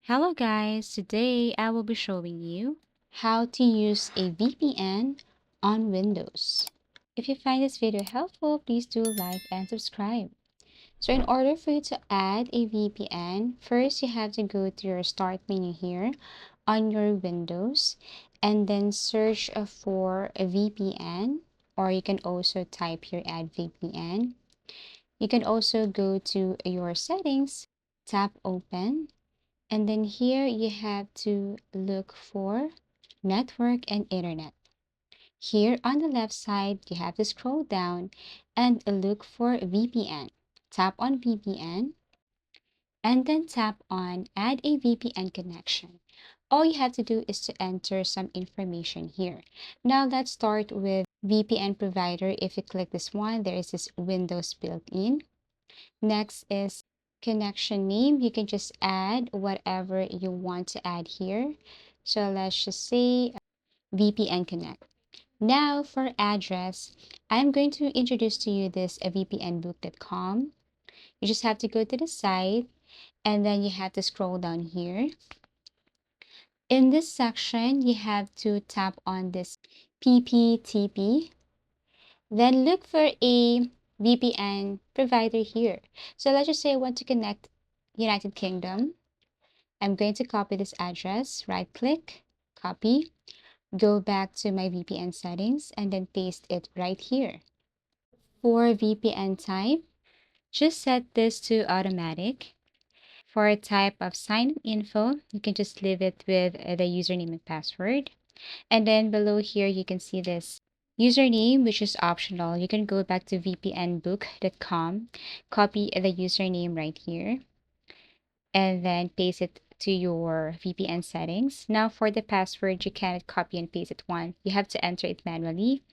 Hello guys, today I will be showing you how to use a VPN on Windows. If you find this video helpful, please do like and subscribe. So in order for you to add a VPN, first you have to go to your start menu here on your Windows and then search for a VPN, or you can also type here add VPN. You can also go to your settings, tap open, and then here you have to look for network and internet. Here on the left side, you have to scroll down and look for VPN. Tap on VPN and then tap on add a VPN connection. All you have to do is to enter some information here. Now let's start with VPN provider. If you click this one, there is this Windows built in. Next is connection name. You can just add whatever you want to add here. So let's just say VPN Connect. Now for address, I'm going to introduce to you this vpnbook.com. You just have to go to the site and then you have to scroll down here. In this section, you have to tap on this PPTP. Then look for a VPN provider here. So let's just say I want to connect United Kingdom. I'm going to copy this address, right click, copy, go back to my VPN settings and then paste it right here. For VPN type, just set this to automatic. For type of sign info, you can just leave it with the username and password. And then below here, you can see this username, which is optional. You can go back to vpnbook.com, copy the username right here, and then paste it to your VPN settings. Now for the password, you cannot copy and paste it once. You have to enter it manually,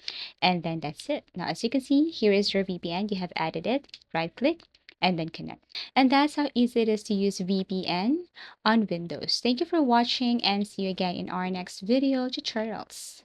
and then that's it. Now, as you can see, here is your VPN. You have added it, right click, and then connect. And that's how easy it is to use VPN on Windows. Thank you for watching and see you again in our next video tutorials.